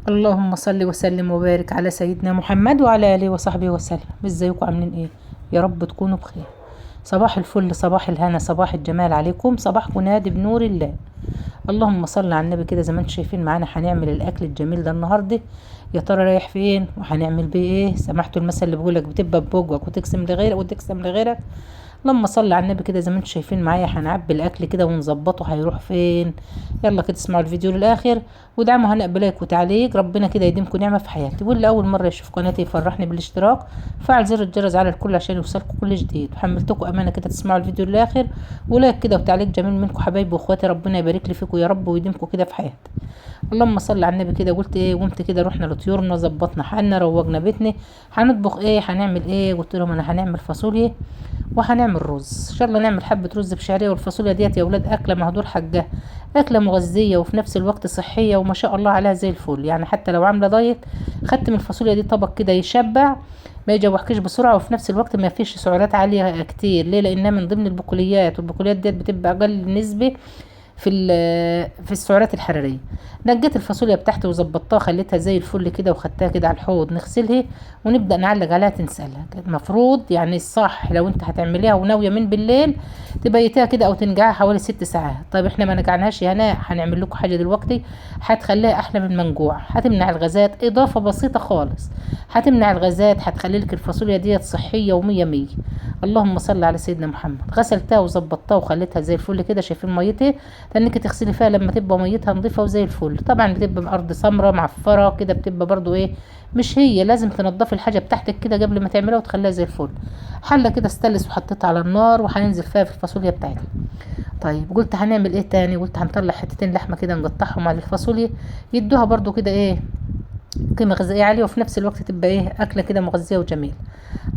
اللهم صل وسلم وبارك على سيدنا محمد وعلى آله وصحبه وسلم. ازيكم عاملين ايه؟ يا رب تكونوا بخير. صباح الفل، صباح الهنا، صباح الجمال عليكم، صباحكم نادي بنور الله. اللهم صل على النبي كده. زي ما انتم شايفين معانا هنعمل الاكل الجميل ده النهارده. يا ترى رايح فين وهنعمل بيه ايه؟ سمعتوا المثل اللي بيقولك بتبقى بوجك وتقسم لغيرك وتقسم لغيرك. لما صلي على النبي كده. زي ما انتم شايفين معايا هنعبي الاكل كده ونظبطه هيروح فين. يلا كده اسمعوا الفيديو للاخر ودعموا هناء بلايك وتعليق. ربنا كده يديمكم نعمه في حياتي. واللي اول مره يشوف قناتي يفرحني بالاشتراك، فعل زر الجرس على الكل عشان يوصلكم كل جديد. وحملتكم امانه كده تسمعوا الفيديو للاخر ولايك كده وتعليق جميل منكم حبايبي واخواتي. ربنا يبارك لي فيكم يا رب ويديمكم كده في حياتي. اللهم صل على النبي كده. قلت ايه؟ قمت كده رحنا لطيورنا، ظبطنا حالنا، روجنا بيتنا. هنطبخ ايه؟ هنعمل ايه؟ قلت لهم انا هنعمل فاصوليا وهنعمل رز. ان شاء الله نعمل حبه رز بشعريه. والفاصوليا ديت يا اولاد اكله مهدور حقها، اكله مغذيه وفي نفس الوقت صحيه وما شاء الله عليها زي الفل. يعني حتى لو عامله دايت خدت من الفاصوليا دي طبق كده يشبع، ما يجوعكش بسرعه، وفي نفس الوقت ما فيش سعرات عاليه كتير. ليه؟ لانها من ضمن البقوليات، والبقوليات ديت بتبقى اقل نسبه في السعرات الحراريه. نجيت الفاصوليا بتاعتي وظبطتها، خليتها زي الفل كده وخدتها كده على الحوض نغسلها ونبدا نعلق عليها تنسلها. المفروض يعني الصح لو انت هتعمليها وناويه من بالليل تبيتيها كده او تنقعها حوالي 6 ساعات. طيب احنا ما نقعناش يا هنا، هنعمل لكم حاجه دلوقتي هتخليها احلى من المنقوع. هتمنع الغازات، اضافه بسيطه خالص هتمنع الغازات، هتخلي لك الفاصوليا ديت صحيه ومية مية. اللهم صل على سيدنا محمد. غسلتها وظبطتها وخليتها زي الفل كده. شايفين ميتها؟ تنك تغسلي فيها لما تبقى ميتها نظيفه وزي الفل. طبعا بتبقى ارض سمراء معفره كده، بتبقى برضو ايه، مش هي. لازم تنضفي الحاجه بتاعتك كده قبل ما تعملها وتخليها زي الفل. حله كده استلس وحطيتها على النار وهننزل فيها في الفاصوليا بتاعتنا. طيب قلت هنعمل ايه تاني؟ قلت هنطلع حتتين لحمه كده نقطعهم على الفاصوليا، يدوها برضو كده ايه، قيمه غذائيه عاليه، وفي نفس الوقت تبقى ايه، اكله كده مغذيه وجميله.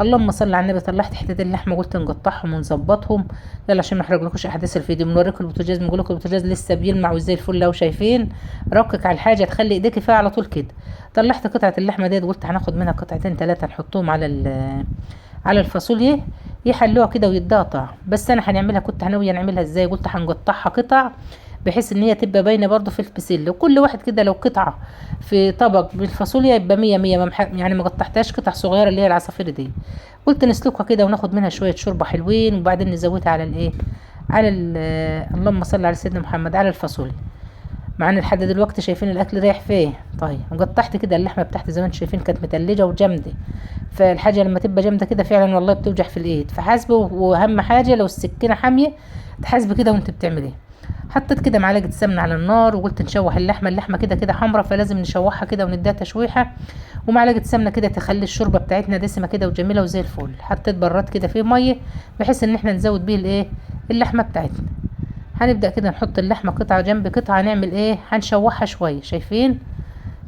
اللهم صل على النبي. طلعت حتتين اللحمه قلت نقطعهم ونظبطهم. يلا عشان ما احرجلكوش احداث الفيديو، بنوريكم البوتاجاز، بنقول لكم البوتاجاز لسه بيلمع وزي الفل. لو شايفين ركك على الحاجه تخلي ايديك فيها على طول كده. طلعت قطعه اللحمه ديت قلت هناخد منها قطعتين ثلاثه نحطهم على الفاصوليا يحلوها كده ويديها طعم. بس انا هنعملها، كنت ناويه نعملها ازاي؟ قلت هنقطعها قطع بحيث ان هي تبقى باينه برضو في البسله. وكل واحد كده لو قطعه في طبق بالفاصوليا يبقى مية مية. يعني ما قطعتهاش قطع صغيره اللي هي العصافير دي. قلت نسلقها كده وناخد منها شويه شوربه حلوين، وبعدين نزودها على الايه، اللهم صل على سيدنا محمد، على الفاصوليا. معانا لحد دلوقتي شايفين الاكل رايح فيه. طيب قطعت كده اللحمه بتاعتي زي ما انتم شايفين كانت متلجه وجامده. فالحاجه لما تبقى جامده كده فعلا والله بتوجع في الايد، فحاسبه. واهم حاجه لو السكينه حاميه تحاسبي كده وانت بتعمليه. حطيت كده معلقه سمنه على النار وقلت نشوح اللحمه كده كده حمرا، فلازم نشوحها كده ونديها تشويحه. ومعلقه سمنه كده تخلي الشوربه بتاعتنا دسمه كده وجميله وزي الفل. حطيت براد كده فيه ميه بحيث ان احنا نزود بيه الايه، اللحمه بتاعتنا. هنبدأ كده نحط اللحمة قطعة جنب قطعة. هنعمل ايه؟ هنشوحها شوية. شايفين؟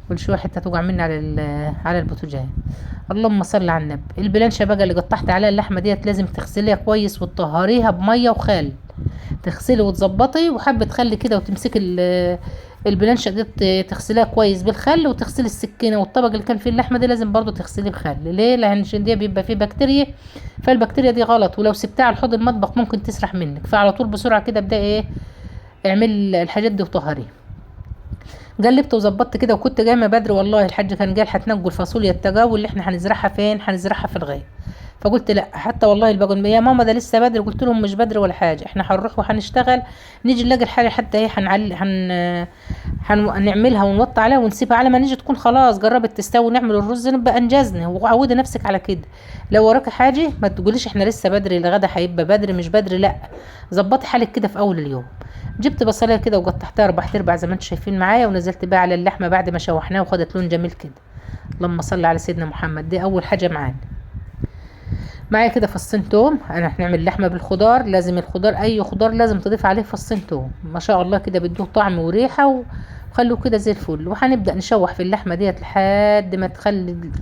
كل شوية حتة توجع مني على البوتاجاز. اللهم صل على النبي. البلانشة بقى اللي قطعت عليها اللحمة ديت لازم تغسليها كويس وتطهريها بمية وخل. تغسلي وتظبطي وحبة خل كده وتمسكي البلانشة دي تغسليها كويس بالخل، وتغسلي السكينة والطبق اللي كان فيه اللحمة دي لازم برضو تغسليه بخل. ليه؟ لأن عشان دي بيبقى فيه بكتيريا، فالبكتيريا دي غلط، ولو سبتها على حوض المطبخ ممكن تسرح منك. فعلى طول بسرعة كده ابدأي ايه، اعمل الحاجات دي وطهريها. قلبت وظبطت كده، وكنت جايمه بدري والله. الحاج كان قال هتنقوا الفاصوليا التجاو اللي احنا هنزرعها فين، هنزرعها في الغيط. فقلت لا، حتى والله الباقون يا ماما ده لسه بدري. قلت لهم مش بدري ولا حاجه، احنا هنروح وهنشتغل، نيجي نلاقي الحاجه حتى ايه هنعملها ونوطي عليها ونسيبها على ما نيجي تكون خلاص قربت تستوي نعمل الرز نبقى انجزنا. وعودي نفسك على كده. لو وراك حاجه ما تقوليش احنا لسه بدري، الغدا هيبقى بدري، مش بدري لا. ظبطي حالك كده في اول اليوم. جبت بصلايه كده وقطعتها 4 ارباع زي ما انتم شايفين معايا، ونزلت بقى على اللحمه بعد ما شوحناها وخدت لون جميل كده. اللهم صل على سيدنا محمد. دي اول حاجه معانا. معايا كده فصين توم. انا هنعمل لحمه بالخضار، لازم الخضار اي خضار لازم تضيف عليه فصين توم، ما شاء الله كده بيدوه طعم وريحه وخلوه كده زي الفل. وهنبدا نشوح في اللحمه ديت لحد ما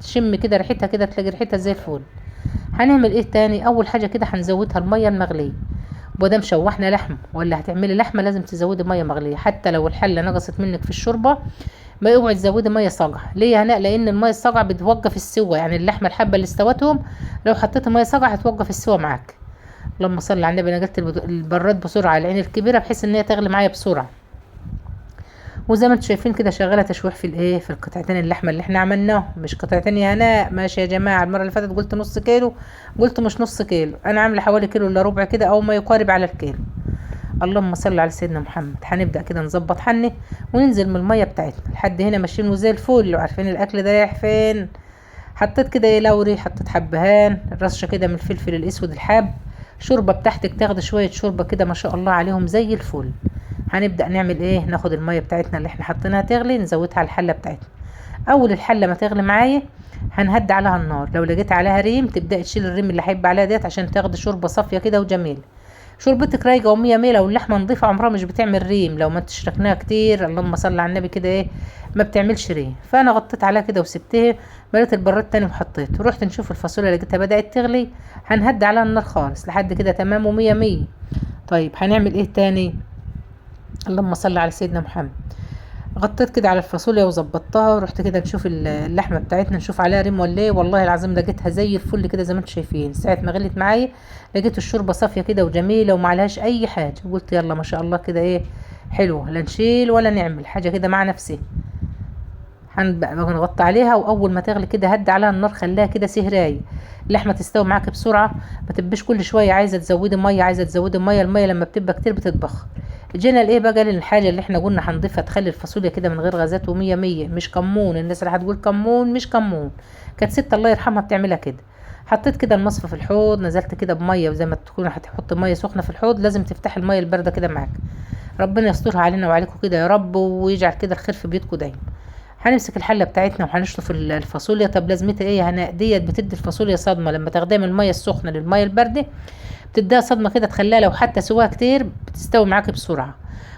تشم كده ريحتها، كده تلاقي ريحتها زي الفل. هنعمل ايه تاني؟ اول حاجه كده هنزودها الميه المغليه. ومادام شوحنا لحم ولا هتعملي لحمه لازم تزودي ميه مغليه. حتى لو الحله نقصت منك في الشوربه ما اوعي تزودي ميه صاقعه. ليه يا هناء؟ لان الميه الصاقعه بتوقف السوا. يعني اللحمه الحبه اللي استوتهم لو حطيتي ميه صاقعه هتوقف السوا معاك. اللهم صل على النبي. انا جبت البراد بسرعه، العين الكبيره، بحيث ان هي تغلي معايا بسرعه. وزي ما انتم شايفين كده شغاله تشويح في الايه، في القطعتين اللحمه اللي احنا عملناهم، مش قطعتين يا هناء. ماشي يا جماعه، المره اللي فاتت قلت نص كيلو، قلت مش نص كيلو، انا عامله حوالي كيلو الا ربع كده او ما يقارب على الكيلو. اللهم صل على سيدنا محمد. هنبدا كده نظبط حنه وننزل من الميه بتاعتنا لحد هنا ماشيين وزي الفل، وعارفين الاكل ده رايح فين. حطيت كده ايه لوري، حطيت حبهان، رشه كده من الفلفل الاسود الحاب، شوربه بتاعتك تاخد شويه شوربه كده ما شاء الله عليهم زي الفل. هنبدا نعمل ايه، ناخد الميه بتاعتنا اللي احنا حطيناها تغلي، نزودها على الحله بتاعتنا. اول الحله ما تغلي معايا هنهدي عليها النار، لو لقيت عليها ريم تبداي تشيل الريم اللي هيبقى عليها ديت عشان تاخد شوربه صافيه كده وجميله. شوربتك رايقه ومية مية، لو اللحمه نضيفه عمرها مش بتعمل ريم، لو ما تشركناها كتير اللهم صل على النبي كده ايه ما بتعملش ريم. فانا غطيت عليها كده وسبتها، مليت البراد تاني وحطيت، ورحت نشوف الفاصوليا لقيتها بدات تغلي، هنهدي عليها النار خالص لحد كده تمام ومية مية. طيب هنعمل ايه تاني، اللهم صل على سيدنا محمد. غطيت كده على الفاصوليا وظبطتها، ورحت كده نشوف اللحمه بتاعتنا نشوف عليها ريم ولا ايه. والله العظيم لقيتها زي الفل كده زي ما انتم شايفين، ساعه ما غلت معايا لقيت الشوربه صافيه كده وجميله وما عليهاش اي حاجه. قلت يلا ما شاء الله كده ايه حلوه، لا نشيل ولا نعمل حاجه كده مع نفسي. هنبقى نغطي عليها، واول ما تغلي كده هدي عليها النار، خليها كده سهرايه، اللحمه تستوي معاك بسرعه، ما تبقاش كل شويه عايزه تزودي ميه عايزه تزودي ميه، الميه لما بتبقى كتير بتتبخر. جينا لايه بقى، للحاجه اللي احنا قلنا هنضيفها تخلي الفاصوليا كده من غير غازات ومية مية، مش كمون. الناس اللي هتقول كمون، مش كمون، كانت ست الله يرحمها بتعملها كده. حطيت كده المصفى في الحوض، نزلت كده بميه، وزي ما تكون هتحط ميه سخنه في الحوض لازم تفتحي الميه البارده كده معاك. ربنا يسترها علينا وعليكم كده يا رب، ويجعل كده الخير في بيتكم دايما. هنمسك الحله بتاعتنا وهنشطف الفاصوليا. طب لازمتها ايه هنا ديت، بتدي الفاصوليا صدمه لما تاخديها من الميه السخنه للميه البارده، بتديها صدمه كده تخليها لو حتى سواها كتير بتستوي معاك بسرعه.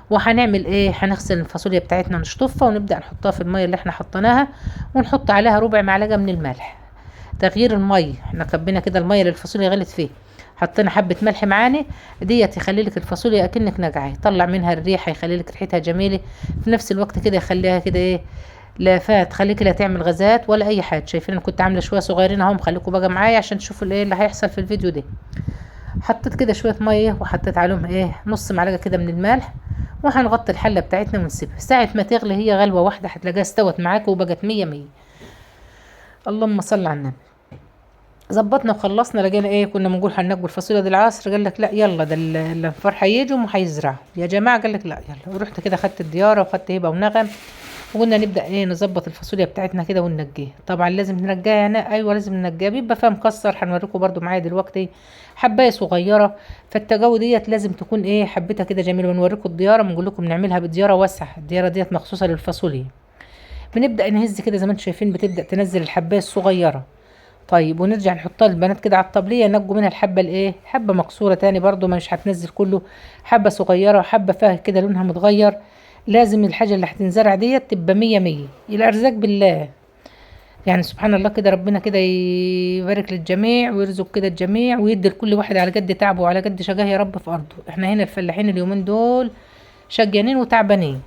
وهنعمل ايه، هنغسل الفاصوليا بتاعتنا نشطفها ونبدا نحطها في الميه اللي احنا حطيناها، ونحط عليها ربع معلقه من الملح. تغيير الميه، احنا كبينا كده الميه اللي الفاصوليا غلت فيه، حطينا حبه ملح معانا، ديت يخلي لك الفاصوليا اكنك نقعه، يطلع منها الريحه، يخلي لك ريحتها جميله، في نفس الوقت كده يخليها كده ايه لا فات، خليكي لا تعمل غازات ولا اي حاجه. شايفين انا كنت عامله شويه صغيرين اهم، خليكم بقى معايا عشان تشوفوا ايه اللي هيحصل في الفيديو ده. حطيت كده شويه ميه وحطيت عليهم ايه نص معلقه كده من الملح، وهنغطي الحله بتاعتنا ونسيبها ساعه ما تغلي، هي غلوه واحده هتلاقيها استوت معاك وبقت مية مية. اللهم صل على النبي. ظبطنا وخلصنا، لقينا ايه كنا بنقول هننقوا الفاصوليا دي العصر، قال لك لا يلا ده الانفار هيجوا وهيزرعوا يا جماعه، قال لك لا يلا. ورحت كده خدت الدياره وخدت هبه ونغم، وقلنا نبدا ايه نظبط الفاصوليا بتاعتنا كده وننقيها. طبعا لازم ننقيها هنا، ايوه لازم ننقيها، بيبقى فيها مكسر، هنوريكم برضو معايا دلوقتي حبايه صغيره. فالتجاوي ديت لازم تكون ايه حبتها كده جميله، ونوريكم الدياره بنقول لكم نعملها بدياره واسعه، الدياره ديت مخصوصه للفاصوليا. بنبدا نهز كده زي ما انتم شايفين، بتبدا تنزل الحبايه الصغيره. طيب ونرجع نحطها البنات كده على الطبليه، ينقوا منها الحبه الايه حبه مكسوره تاني برضو مش هتنزل كله، حبه صغيره حبه فيها كده لونها متغير. لازم الحاجه اللي هتنزرع ديت تبقى مية مية، الارزاق بالله يعني سبحان الله كده، ربنا كده يبارك للجميع ويرزق كده الجميع ويدي لكل واحد على قد تعبه وعلى قد شجاه يا رب في ارضه. احنا هنا الفلاحين اليومين دول شقيانين وتعبانين.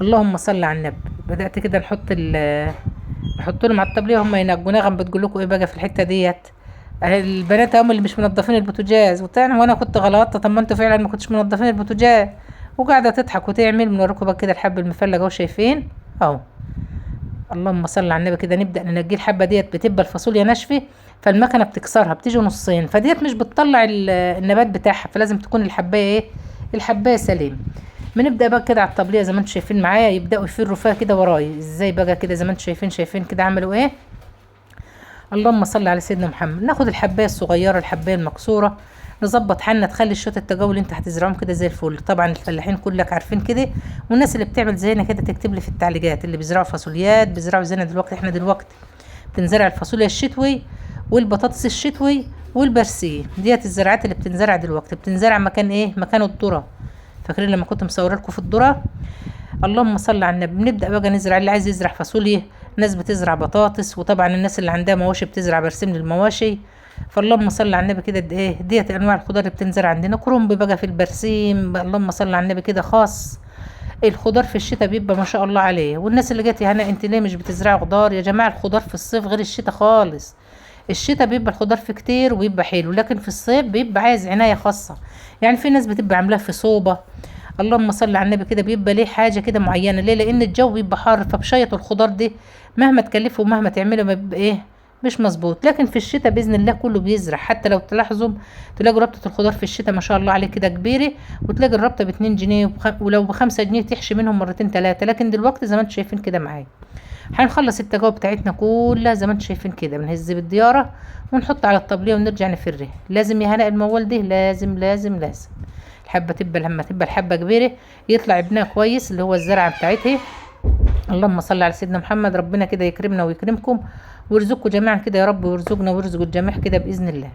اللهم صل على النبي. بدات كده نحط لهم على الطبليه هم ينقوا. نغم بتقول لكم ايه بقى في الحته ديت، البنات هم اللي مش منظفين البوتاجاز وتاني، وانا كنت غلطت، طب ما انتوا فعلا ما كنتش منظفين البوتاجاز، وقاعده تضحك وتعمل. بنوريكم بقى كده الحب المفلج اهو شايفين اهو. اللهم صل على النبي. كده نبدا ننجي الحبه ديت، بتبقى الفاصوليا ناشفه فالمكنه بتكسرها بتيجي نصين، فديت مش بتطلع النبات بتاعها، فلازم تكون الحبايه ايه الحبايه سليم. بنبدا بقى كده على الطبليه زي ما انتم شايفين معايا، يبداوا يفروا فيها كده ورايا ازاي بقى كده زي ما انتم شايفين كده عملوا ايه. اللهم صل على سيدنا محمد. ناخد الحبايه الصغيره الحبايه المكسوره، نظبط حالنا، تخلي الشوط التجاوي اللي انت هتزرعهم كده زي الفل. طبعا الفلاحين كلك عارفين كده، والناس اللي بتعمل زينا كده تكتب لي في التعليقات، اللي بيزرعوا فاصوليات بيزرعوا زينا دلوقتي. احنا دلوقتي بنزرع الفاصوليا الشتوي والبطاطس الشتوي والبرسيه، ديت الزراعات اللي بتنزرع دلوقتي. بتنزرع مكان ايه مكان الذره، فاكرين لما كنت مصوره لكم في الذره. اللهم صل على النبي. بنبدا بقى نزرع، اللي عايز يزرع فاصوليا، ناس بتزرع بطاطس، وطبعا الناس اللي عندها مواشي بتزرع برسيم للمواشي. فاللهم صل على النبي كده ايه ديت انواع الخضار اللي بتنزرع عندنا. كرنب بقى في البرسيم، اللهم صل على النبي كده خاص. الخضار في الشتاء بيبقى ما شاء الله عليه. والناس اللي جت هنا انت ليه مش بتزرعي خضار يا جماعه، الخضار في الصيف غير الشتاء خالص. الشتاء بيبقى الخضار فيه كتير وبيبقى حلو، لكن في الصيف بيبقى عايز عنايه خاصه. يعني في ناس بتبقى عاملاه في صوبه، اللهم صل على النبي كده بيبقى ليه حاجه كده معينه. ليه؟ لان الجو بيبقى حار، فبشيط الخضار دي مهما تكلفه ومهما تعمله ما بيبقى ايه، مش مظبوط. لكن في الشتاء باذن الله كله بيزرع. حتى لو تلاحظوا تلاقوا ربطه الخضار في الشتاء ما شاء الله عليه كده كبيره، وتلاقي الربطه ب2 جنيه ولو ب5 جنيه تحشي منهم مرتين ثلاثه. لكن دلوقتي زي ما انتم شايفين كده معايا هنخلص التجاوب بتاعتنا كلها زي ما انتم شايفين كده، بنهز بالدياره ونحط على الطبليه ونرجع نفرها. لازم يا هناء الموال ده لازم لازم لازم الحبه تبقى لما تبقى الحبه كبيره يطلع ابنها كويس اللي هو الزرعه بتاعتها. اللهم صل على سيدنا محمد. ربنا كده يكرمنا ويكرمكم ويرزقكم جميعا كده يا رب، ويرزقنا ويرزق الجميع كده باذن الله.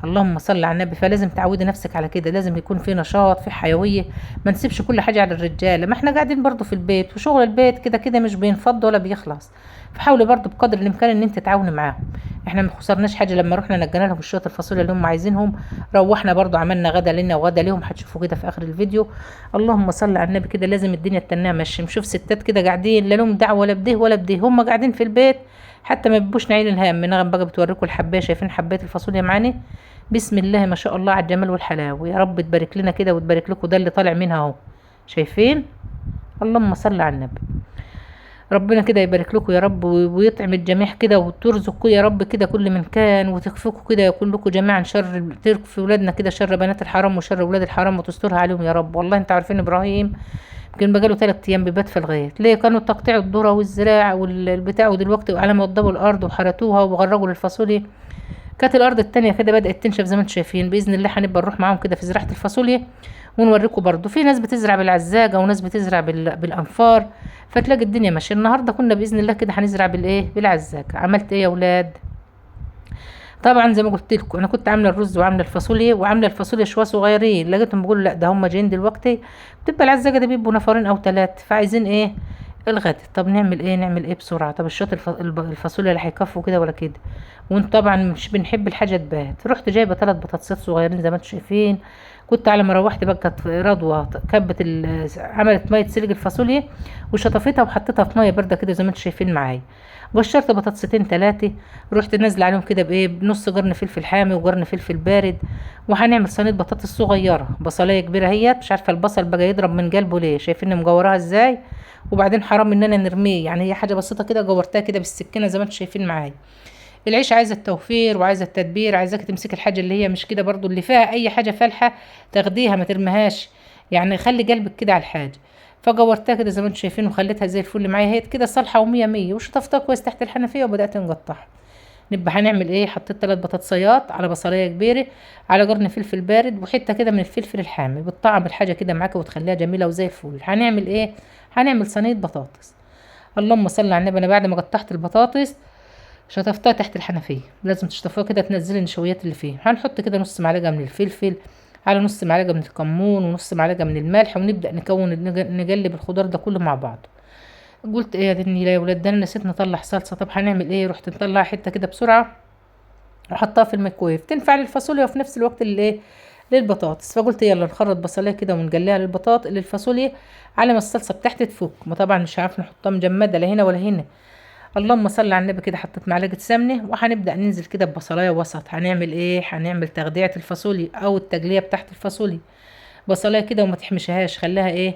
اللهم صل على النبي. فلازم تعودي نفسك على كده، لازم يكون في نشاط، في حيويه، ما نسيبش كل حاجه على الرجاله. ما احنا قاعدين برضو في البيت، وشغل البيت كده كده مش بينفض ولا بيخلص. فحاولي برضو بقدر الامكان ان انت تعاوني معاهم. احنا ما خسرناش حاجه لما رحنا نجينا لهم الشويه الفاصوليا اللي هم عايزينهم. روحنا برضو عملنا غدا لنا وغدا ليهم، هتشوفوا كده في اخر الفيديو. اللهم صل على النبي كده. لازم الدنيا تنها ماشيه. نشوف ستات كده قاعدين لا لهم دعوه ولا بده ولا بده، هم قاعدين في البيت حتى ما بيبقوش نايلين الهم. نغم بقى بتوريكم الحبايه، شايفين حبايه الفاصوليا معانا؟ بسم الله ما شاء الله على الجمال والحلاوه. يا رب تبارك لنا كده وتبارك لكم، ده اللي طالع منها اهو، شايفين؟ اللهم صل على النبي. ربنا كده يبارك لكم يا رب ويطعم الجميع كده وترزقوا يا رب كده كل من كان، وتكفيكم كده يكون لكم جميعا شر، تكفي ولادنا كده شر بنات الحرام وشر ولاد الحرام وتسترها عليهم يا رب. والله انتوا عارفين ابراهيم يمكن بقاله 3 ايام بيبات في الغيط. ليه؟ كانوا تقطيع الذره والزراع والبتاع، ودلوقتي على ما وضبوا الارض وحرتوها وغرقوا للفاصوليا. كانت الارض التانية كده بدأت تنشف زي ما انتم شايفين. باذن الله هنبقى نروح معاهم كده في زراعة الفاصوليا ونوريكم. برضو في ناس بتزرع بالعزاجة وناس بتزرع بالانفار، فتلاقي الدنيا ماشيه. النهارده كنا باذن الله كده هنزرع بالايه، بالعزاجة. عملت ايه يا ولاد؟ طبعا زي ما قلت لكم انا كنت عامله الرز وعامله الفاصوليا، وعامله الفاصوليا شويه صغيرين. لقيتهم بيقولوا لا ده هم جايين دلوقتي، بتبقى العزاجة دي بيبقوا نفرين او 3، فعايزين ايه الغد. طب نعمل ايه؟ نعمل ايه بسرعه؟ طب الشوط الفاصوليا اللي هيكفوا كده ولا كده؟ وانت طبعا مش بنحب الحاجه تبات. رحت جايبه 3 بطاطسات صغيرين زي ما انتم شايفين. كنت على ما روحت بقى كانت رضوى كبت عملت ميه سلق الفاصوليا وشطفتها وحطيتها في ميه بارده كده زي ما انتم شايفين معايا. قشرت بطاطستين 3، رحت نازله عليهم كده بايه، بنص قرن فلفل حامي وقرن فلفل بارد. وهنعمل صينيه بطاطس صغيره، بصلايه كبيره هي، مش عارفه البصل بقى يضرب من قلبه ليه، شايفين مجوراها ازاي؟ وبعدين حرام اننا نرميه، يعني هي حاجه بسيطه كده جورتها كده بالسكينه زي ما انتم شايفين معايا. العيش عايزه التوفير وعايزه التدبير، عايزاك تمسك الحاجه اللي هي مش كده برضو، اللي فيها اي حاجه فالحه تاخديها ما ترميهاش، يعني خلي قلبك كده على الحاجه. فجورتها كده زي ما انتم شايفين وخليتها زي الفل معايا، هي كده صالحه ومية مية، وشطفتها كويس تحت الحنفيه وبدات نقطعها. نبقى هنعمل ايه، حطيت 3 بطاطسيات على بصلايه كبيره على قرن فلفل بارد وحته كده من الفلفل الحامي، بتطعم الحاجه كده معاك وتخليها جميله وزي الفل. هنعمل ايه؟ هنعمل صينيه بطاطس. اللهم صل على النبي. انا بعد ما قطعت البطاطس شطفتها تحت الحنفيه، لازم تشطفوها كده تنزلي النشويات اللي فيها. هنحط كده نص معلقه من الفلفل على نص معلقه من الكمون ونص معلقه من الملح، ونبدا نقلب الخضار ده كله مع بعض. قلت ايه يا دني يا ولاد، ده انا نسيت نطلع صلصه. طب هنعمل ايه؟ رحت نطلع حته كده بسرعه وحطها في الميكرويف، تنفع للفاصوليا وفي نفس الوقت للايه، للبطاطس. فقلت يلا نخرط بصلايه كده ونقليها للفاصوليا على ما الصلصه بتاعتي تفك. ما طبعا مش عارف نحطها مجمده لا هنا ولا هنا. اللهم صل على النبي كده. حطيت معلقه سمنه وهنبدا ننزل كده ببصلايه وسط. هنعمل ايه؟ هنعمل تغذيه الفاصوليا او التقليه بتاعت الفاصوليا. بصلايه كده وما تحمشهاش، خليها ايه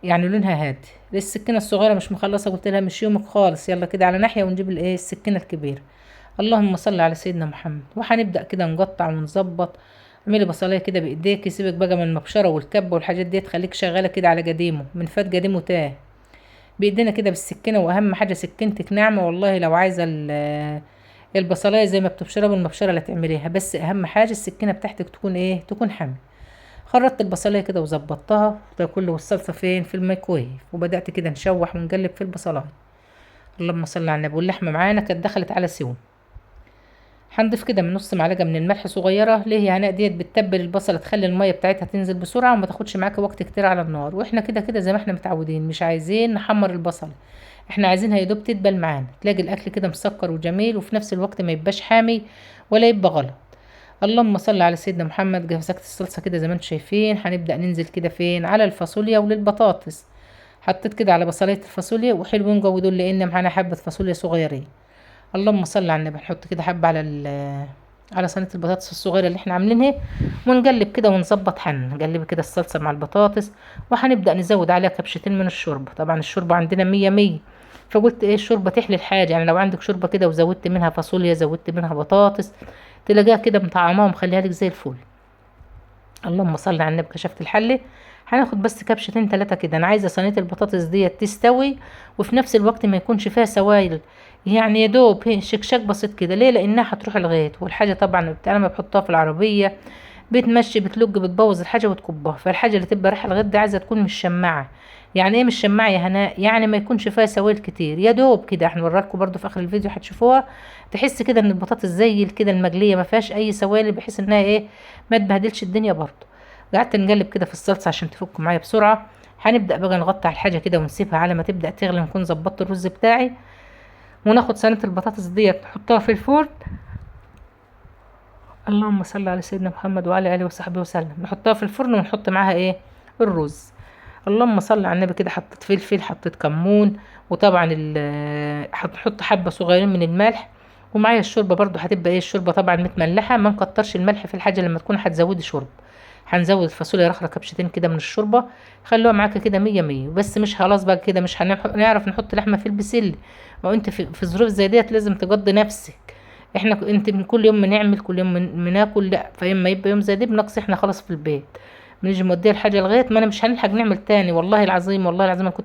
يعني لونها هادي. السكينه الصغيره مش مخلصه، قلت لها مش يومك خالص، يلا كده على ناحيه ونجيب الايه السكينه الكبيره. اللهم صل على سيدنا محمد. وهنبدا كده نقطع ونظبط. اعملي بصلايه كده بايديك، سيبك بقى من المبشره والكب والحاجات دي، تخليك شغاله كده على قديمه، من فات قديمه تاه بايدينا كده بالسكينه. واهم حاجه سكينتك ناعمه، والله لو عايزه البصلايه زي ما بتبشرها بالمبشره لا تعمليها، بس اهم حاجه السكينه بتاعتك تكون ايه، تكون حاميه. خرطت البصلايه كده وظبطتها، ده كله والصلصه فين، في الميكرويف. وبدات كده نشوح ونقلب في البصلايه. اللهم صل على النبي. واللحمه معانا كانت دخلت على سوا. هنضيف كده من نص معلقه من الملح صغيره. ليه يا هناء؟ ديت بتتبل البصله، تخلي الميه بتاعتها تنزل بسرعه وما تاخدش معاكي وقت كتير على النار. واحنا كده كده زي ما احنا متعودين، مش عايزين نحمر البصله، احنا عايزينها يا دوب تدبل معانا، تلاقي الاكل كده مسكر وجميل وفي نفس الوقت ما يبقاش حامي ولا يبقى غلط. اللهم صل على سيدنا محمد. جهزت الصلصه كده زي ما انتم شايفين. هنبدا ننزل كده فين، على الفاصوليا وللبطاطس. حطيت كده على بصلايه الفاصوليا وحلوين جو دول، لان معانا حبه فاصوليا صغيرين. اللهم صل على النبي. نحط كده حبه على على صينيه البطاطس الصغيره اللي احنا عاملينها، ونقلب كده ونظبط نقلب كده الصلصه مع البطاطس، وهنبدا نزود عليها كبشتين من الشوربه. طبعا الشوربه عندنا مية مية، فقلت ايه الشوربه تحلي الحاجه. يعني لو عندك شوربه كده وزودت منها فاصوليا، زودت منها بطاطس، تلاقيها كده مطعماها ومخليها لك زي الفل. اللهم صل على النبي. كشفت الحله، هناخد بس كبشتين تلاتة كده. انا عايزه صينيه البطاطس ديت تستوي وفي نفس الوقت ما يكونش فيها سوائل، يعني يا دوب شكشك بسيط كده. ليه؟ لانها هتروح الغيط، والحاجه طبعا انا لما بحطها في العربيه بتمشي بتلج بتبوظ الحاجه وتكبها. فالحاجه اللي تبقى رايحه الغيط دي عايزه تكون مش شماعه. يعني ايه مش شماعه يا هناء؟ يعني ما يكونش فيها سوائل كتير، يا دوب كده. هنوريلكم برضو في اخر الفيديو هتشوفوها، تحس كده ان البطاطس زي كده المقليه ما فيهاش اي سوائل، بحيث انها ايه ما تبهدلش الدنيا برضو. قعدت نقلب كده في الصلصه عشان تفك معايا بسرعه. هنبدا بقى نغطي على الحاجه كده ونسيبها على ما تبدا تغلي، نكون ظبطت الرز بتاعي، وناخد صينيه البطاطس ديت نحطها في الفرن. اللهم صل على سيدنا محمد وعلى اله وصحبه وسلم. نحطها في الفرن ونحط معاها ايه الرز. اللهم صل على النبي. كده حطيت فلفل، حطيت كمون، وطبعا هنحط حبه صغيرين من الملح. ومعايا الشوربه برضو هتبقى ايه الشوربه طبعا متملحه، ما نكترش الملح في الحاجه لما تكون هتزودي شرب. هنزود الفاصوليا رخرة كبشتين كده من الشوربه، خلوها معاك كده مية مية. بس مش خلاص بقى كده مش هنعرف نحط لحمه في البسله. ما انت في ظروف زي ديت لازم تقضي نفسك. انت من كل يوم بنعمل، كل يوم بناكل، لا. فاما يبقى يوم زي ده بنقص احنا خلاص في البيت، بنيجي موديه الحاجه لغايه ما انا مش هنلحق نعمل تاني. والله العظيم والله العظيم انا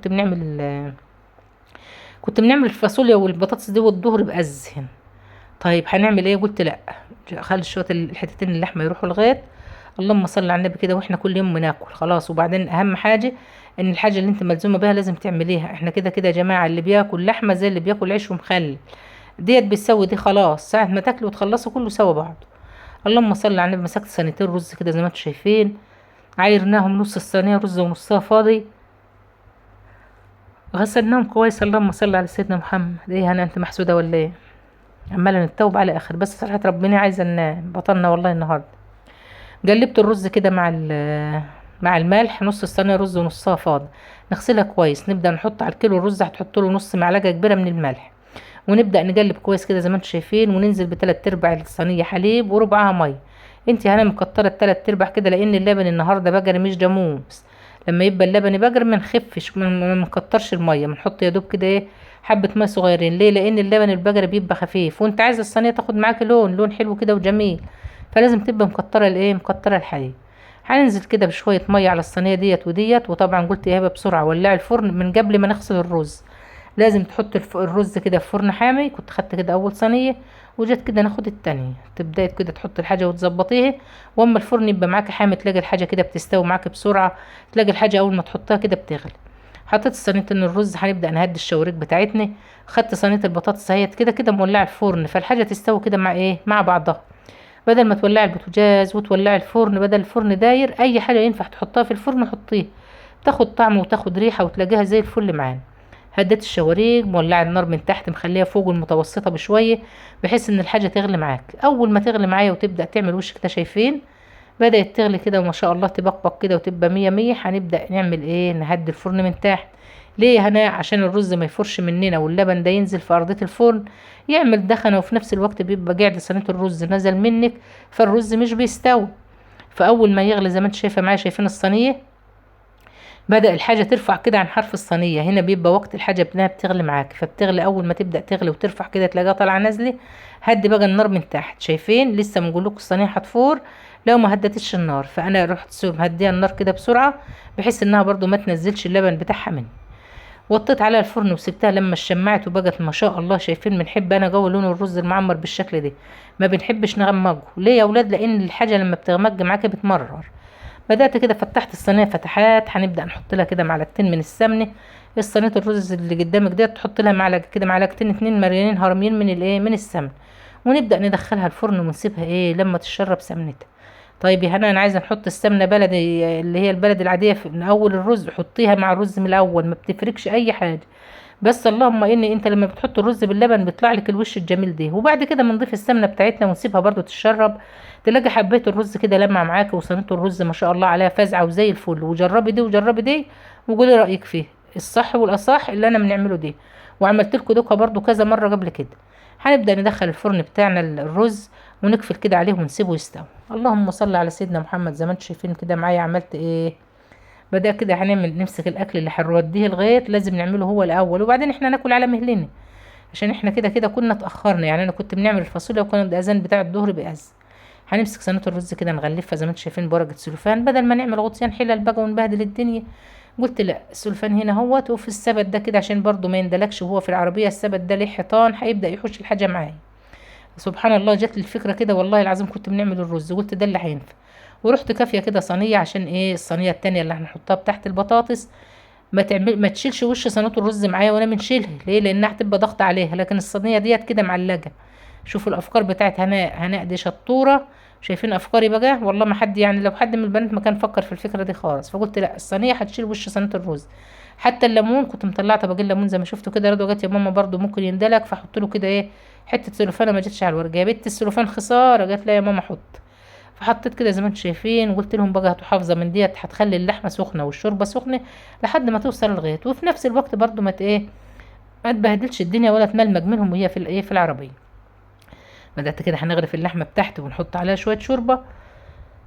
كنت بنعمل الفاصوليا والبطاطس دي والظهر بأذن. طيب هنعمل ايه؟ قلت لا، خلي شويه الحتتين اللحمه يروحوا لغايه. اللهم صل على النبي كده. واحنا كل يوم بناكل خلاص. وبعدين اهم حاجه ان الحاجه اللي انت ملزومه بيها لازم تعمليها. احنا كده كده يا جماعه، اللي بياكل لحمه زي اللي بياكل عيش ومخلل. ديت بتسوي دي خلاص، ساعه ما تاكلوا وتخلصوا كله سوا بعض. اللهم صل على النبي. مسكت صينيتين رز كده زي ما انتم شايفين، عايرناهم نص الصينيه رز ونصها فاضي، غسلناهم كويس. اللهم صل على سيدنا محمد. ايه هنا انت محسوده ولا ايه؟ عماله نتوب على اخر، بس صراحه ربنا عايزه ننام، بطلنا والله النهارده. قلبت الرز كده مع الملح، نص الصينيه رز ونصها فاضي. نغسلها كويس. نبدا نحط على الكيلو الرز هتحط له نص معلقه كبيره من الملح، ونبدا نقلب كويس كده زي ما انتم شايفين. وننزل بتلات ارباع الصينيه حليب وربعها ميه. انت هنا مكتره التلات ارباع كده، لان اللبن النهارده بقري مش جاموس. لما يبقى اللبن بقري ما نخفش، ما نكترش الميه، بنحط يا دوب كده ايه حبه ميه صغيرين. ليه؟ لان اللبن البقري بيبقى خفيف، وانت عايزه الصينيه تاخد معاك لون حلو كده وجميل، فلازم تبقى مكتره الايه مكتره الحليب. هننزل كده بشويه ميه على الصينيه ديت وديت. وطبعا قلت يا هبه بسرعه ولعي الفرن من قبل ما نغسل الرز. لازم تحط الرز كده في فرن حامي. كنت خدت كده اول صينيه، وجيت كده ناخد التانية. تبداي كده تحط الحاجه وتظبطيها، واما الفرن يبقى معاك حامي تلاقي الحاجه كده بتستوي معاك بسرعه. تلاقي الحاجه اول ما تحطها كده بتغلي. حطيت الصينيتين الرز، هنبدا نهدي الشواريك بتاعتنا. خدت صينيه البطاطس اهيت كده كده مولعه الفرن، فالحاجه تستوي كده مع ايه مع بعضها. بدل ما تولعي البوتاجاز وتولعي الفرن، بدل الفرن داير اي حاجه ينفع تحطها في الفرن حطيها، تاخد طعم وتاخد ريحه وتلاقيها زي الفل معانا. هديت الشواريك، مولعه النار من تحت، مخليها فوق المتوسطه بشويه، بحيث ان الحاجه تغلي معاك. اول ما تغلي معايا وتبدا تعمل وش كده شايفين بدات تغلي كده وما شاء الله تبقبق كده وتبقى مية مية، هنبدا نعمل ايه نهدي الفرن من تحت. ليه هنا؟ عشان الرز ما يفرش مننا، واللبن ده ينزل في ارضيه الفرن يعمل دخنه، وفي نفس الوقت بيبقى قاعد صينيه الرز نزل منك، فالرز مش بيستوي. فاول ما يغلي زي ما انت شايفه معايا، شايفين الصينيه بدأ الحاجة ترفع كده عن حرف الصينية. هنا بيبقى وقت الحاجة انها بتغلي معاك، فبتغلي. أول ما تبدأ تغلي وترفع كده تلاقيها طالعة نازلة. هدي بقى النار من تحت. شايفين لسه بنقول الصينية هتفور لو ما هدتش النار. فأنا رحت مهديها النار كده بسرعة، بحيث انها برضو ما تنزلش اللبن بتاعها مني. وطيت عليها الفرن وسبتها لما اتشمعت وبقت ما شاء الله. شايفين بنحب انا جو لون الرز المعمر بالشكل ده، ما بنحبش نغمقه. ليه يا اولاد؟ لان الحاجه لما بتغمق معاك بتمرر. بدأت كده فتحت الصينية فتحات. هنبدأ نحط لها كده معلقتين من السمنة. الصينية الرز اللي قدامك ديت تحط لها معلقة كده، معلقتين اتنين مريانين هرمين من الايه من السمن. ونبدأ ندخلها الفرن ونسيبها ايه لما تشرب سمنتها. طيب يا هنا انا عايزه نحط السمنه بلدي اللي هي البلد العاديه من اول الرز، حطيها مع الرز من الاول، ما بتفرقش اي حاجه. بس اللهم ان انت لما بتحط الرز باللبن بيطلع لك الوش الجميل ده. وبعد كده بنضيف السمنه بتاعتنا ونسيبها برضو تشرب. تلاقي حبيت الرز كده لمع معاك، وصينيه الرز ما شاء الله عليها فازعه وزي الفل. وجربي دي وجربي دي وقولي رايك فيه. الصح والاصح اللي انا بنعمله دي، وعملت لكم دوكا برضو كذا مره قبل كده. هنبدأ ندخل الفرن بتاعنا الرز ونقفل كده عليه ونسيبه يستوي. اللهم صل على سيدنا محمد. زي ما انتم شايفين كده معايا عملت ايه، بدأ كده هنعمل نمسك الاكل اللي هنوديه الغيط لازم نعمله هو الاول، وبعدين احنا ناكل على مهلنا، عشان احنا كده كده كنا اتأخرنا. يعني انا كنت بنعمل الفاصوليا وكان الاذان بتاع الظهر بيأذن. هنمسك صينيه الرز كده نغلفها زي ما انتم شايفين بورقه سلوفان، بدل ما نعمل غطيان حلل بقى ونبهدل الدنيا. قلت لا، السلوفان هنا اهوت، وفي السبت ده كده عشان برضو ما يندلكش وهو في العربيه. السبت ده ليه حيطان هيبدا يحوش الحاجه معايا. سبحان الله جات لي الفكره كده، والله العظيم كنت بنعمل الرز قلت ده اللي هينفع. ورحت كافيه كده صينيه، عشان ايه الصينيه التانية اللي هنحطها تحت البطاطس ما تشيلش وش صينيه الرز معايا ولا بنشيلها ليه، لانها هتبقى ضغط عليها، لكن الصينيه ديت كده معلقه. شوفوا الافكار بتاعت هناء دي شطوره. شايفين افكاري بقى، والله ما حد يعني لو حد من البنات ما كان فكر في الفكره دي خالص. فقلت لا، الصينيه هتشيل وش صينيه الرز. حتى الليمون كنت مطلعه طبقين ليمون زي ما شفتوا كده، رضوى جت يا ماما برضو ممكن يندلك، فحط له كده ايه حته سلوفانه ما جتش على الورقه. يا بنت السلوفان خساره، جت لا يا ماما حط. فحطيت كده زي ما انتم شايفين، وقلت لهم بقى هاتوا حافظه من ديت هتخلي اللحمه سخنه والشوربه سخنه لحد ما توصل الغيط، وفي نفس الوقت برضو ما تبهدلش الدنيا ولا تملمج منهم وهي في في العربيه. بدأت كده هنغرف اللحمة بتاعتي ونحط عليها شوية شوربة.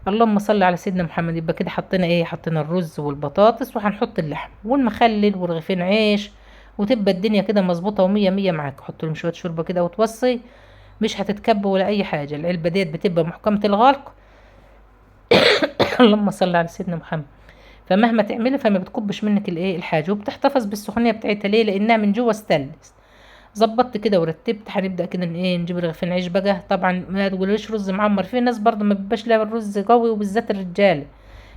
اللهم صل على سيدنا محمد. يبقى كده حطينا ايه، حطينا الرز والبطاطس وهنحط اللحم والمخلل ورغيفين عيش، وتبقى الدنيا كده مظبوطة ومية مية معاك. حط لهم شوية شوربة كده وتوصي، مش هتتكب ولا اي حاجة. العلبة ديت بتبقى محكمة الغلق. اللهم صل على سيدنا محمد. فمهما تعملي فما بتكبش منك الايه الحاجة، وبتحتفظ بالسخونية بتاعتها ليه، لانها من جوه ستانلس. ظبطت كده ورتبت. هنبدا كده ايه نجيب رغيفين عيش بقى. طبعا ما تقوليش رز معمر، في ناس برضو ما بيبقاش لها الرز قوي وبالذات الرجاله.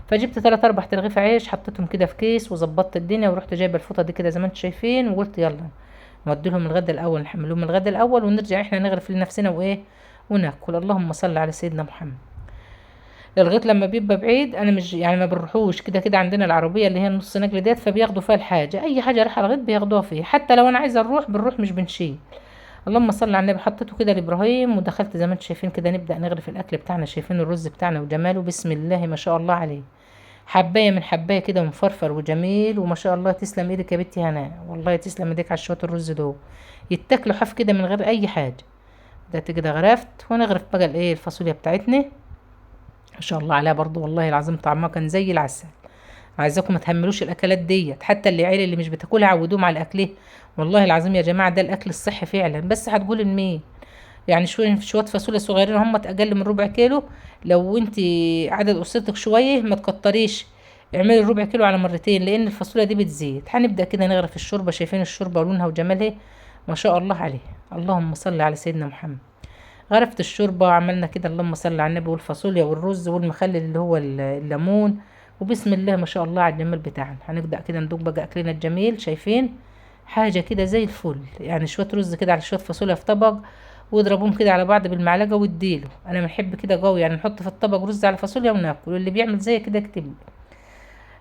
فجبت 3 4 رغيف عيش حطيتهم كده في كيس وظبطت الدنيا، ورحت جايبه الفوطه دي كده زي ما انتم شايفين، وقلت يلا نودي لهم الغدا الاول، نحملهم الغدا الاول ونرجع احنا نغرف لنفسنا وايه وناكل. اللهم صل على سيدنا محمد. الغيط لما بيبقى بعيد انا مش يعني ما بنروحوش، كده كده عندنا العربيه اللي هي النص نقل ديت، فبياخدوا فيها الحاجه، اي حاجه رايحه الغيط بياخدوها فيه. حتى لو انا عايزه نروح بنروح مش بنشيل. اللهم صل على النبي. حطيته كده لابراهيم ودخلت زي ما انتم شايفين كده نبدا نغرف الاكل بتاعنا. شايفين الرز بتاعنا وجماله، بسم الله ما شاء الله عليه، حبايه من حبايه كده ومفرفر وجميل وما شاء الله. تسلم ايدك يا بنتي هناء، والله تسلم ايدك على شويه الرز دول، يتاكلوا حاف كده من غير اي حاجه. ده كده غرفت، ونغرف بقى الايه الفاصوليا بتاعتنا ما شاء الله عليها برضو، والله العظيم طعمها كان زي العسل. عايزاكم ما تهملوش الاكلات ديت، حتى العيال اللي مش بتاكلها عودوهم على الاكل. والله العظيم يا جماعه ده الاكل الصحي فعلا. بس هتقول لمين؟ يعني شويه فاصوليا صغيرين هم اقل من ربع كيلو. لو انت عدد اسرتك شويه ما تكتريش، اعملي الربع كيلو على مرتين، لان الفاصوليا دي بتزيد. هنبدا كده نغرف الشوربه. شايفين الشوربه ولونها وجمالها ما شاء الله عليها. اللهم صل على سيدنا محمد. غرفت الشوربه وعملنا كده اللهم صل على النبي، والفاصوليا والرز والمخلل اللي هو الليمون، وبسم الله ما شاء الله على الجمال بتاعنا. هنبدا كده ندوق بقى اكلنا الجميل. شايفين حاجه كده زي الفل، يعني شويه رز كده على شويه فاصوليا في طبق، واضربوهم كده على بعض بالمعلقه واديله. انا بنحب كده قوي، يعني نحط في الطبق رز على فاصوليا وناكل. واللي بيعمل زي كده اكتب لي.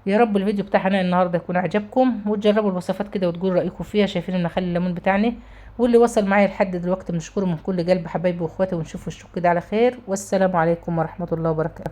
يا رب الفيديو بتاعنا النهارده يكون عجبكم، وتجربوا الوصفات كده وتقولوا رايكم فيها. شايفين المخلل الليمون بتاعنا. واللي وصل معايا لحد دلوقتي بنشكره من كل قلب حبايبي واخواتي، ونشوف وشكم كده على خير، والسلام عليكم ورحمه الله وبركاته.